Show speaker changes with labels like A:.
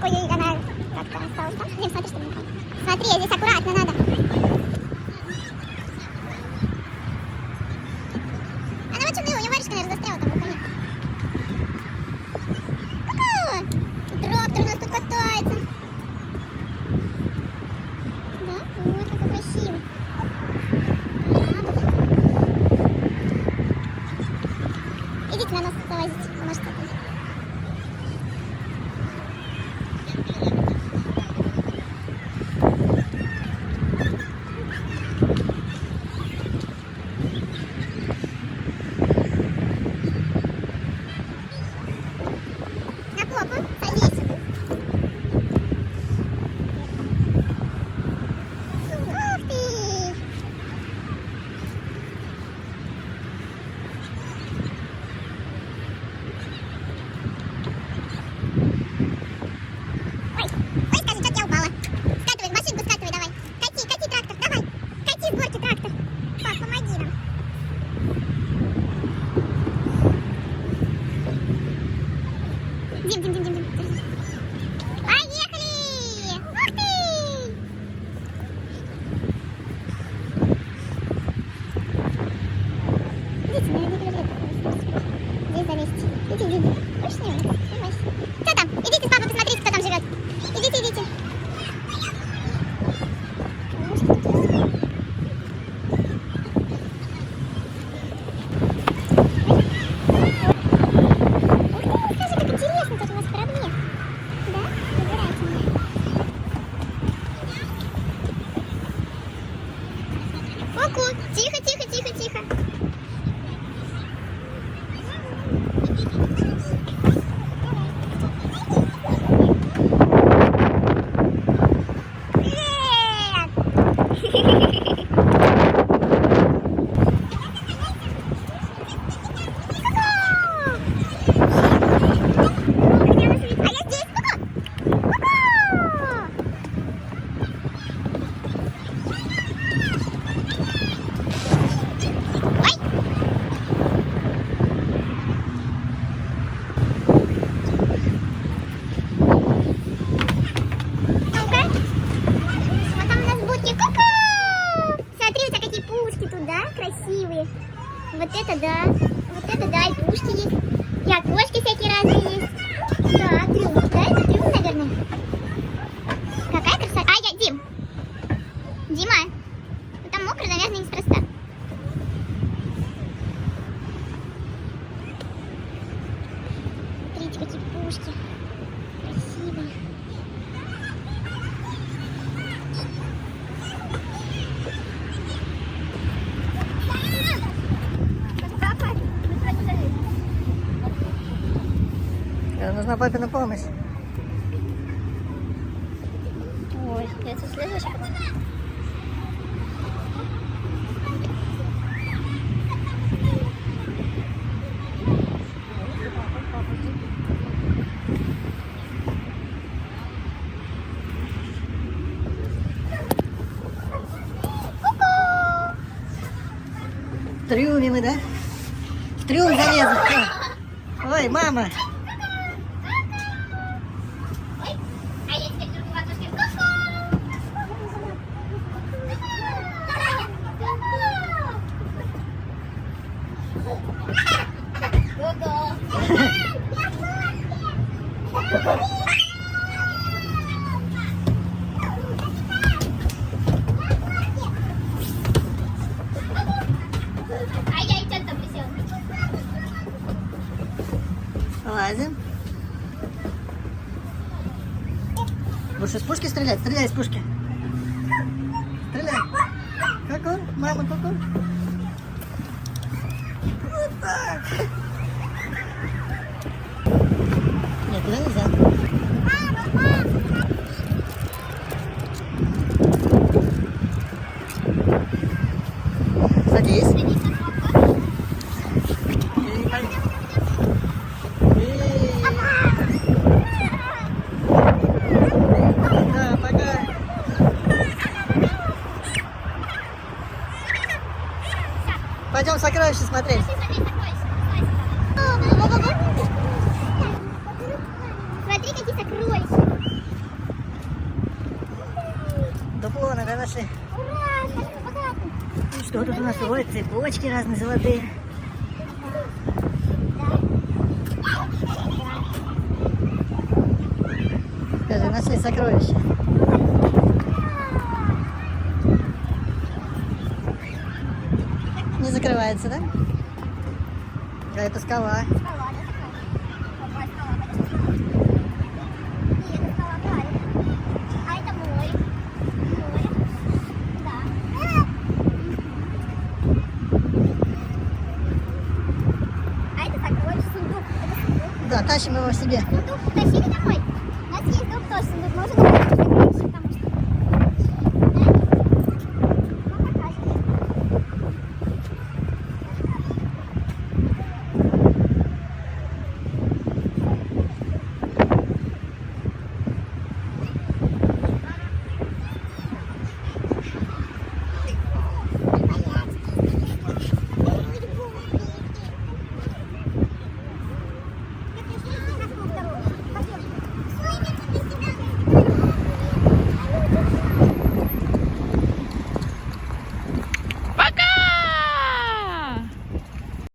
A: ложку, и она как-то осталась там. Дим, смотри, что мне упало. Смотри, здесь аккуратно надо. Она вот чудная, у нее варежка, наверное, застряла там в рукаве. Ку-ку! Трактор у нас тут катается. Да? Вот, какой красивый. Идите на нас завозить, может, такой. На попу, садись. Ух ты! Ой, скажи, как я упала. Скатывай, машинку скатывай, давай. Кати, трактор, давай. Кати с горки трактор. Пап, помоги нам. Дим. Поехали! Ух ты! Идите, наверное, перегрет. Здесь залезть. Иди. Больше не снимайся. Кто там? Идите с папой посмотрите, кто там живет. Идите. Скажи, как интересно тут у вас в корабли. Да? Выбирайте мне. Ку-ку. Тихо. Красивые. Вот это да, и пушки есть. И окошки всякие разные есть. Да, трюм, да, это трюм, наверное. Какая красота. Дима, ну там мокро, наверное, неспроста. Смотрите, какие пушки. Красивые.
B: Нужна папина помощь.
A: Ой, это слезешь?
B: В трюме мы, да? В трюм залезли. Ой, мама. Лазим. Будешь из пушки стрелять? Стреляй из пушки. Стреляй. Ку-ку, мама, ку-ку. Вот так. Нет, туда нельзя. Садись. Пойдем сокровища смотреть.
A: Смотри, какие сокровища.
B: наши.
A: Ура, как богато.
B: И что тут у нас? Ой, цепочки разные золотые. Скажи, нашли сокровища. Не закрывается, да? Да, это скала.
A: Скала, да, такая? Какая скала? Нет, это скала, правильно. А это море. Море. Да. А это сокровище, сундук. Это сундук.
B: Да, тащим его в себе.
A: Сундук тащили домой? У нас есть дом тоже, сундук. Можно домой?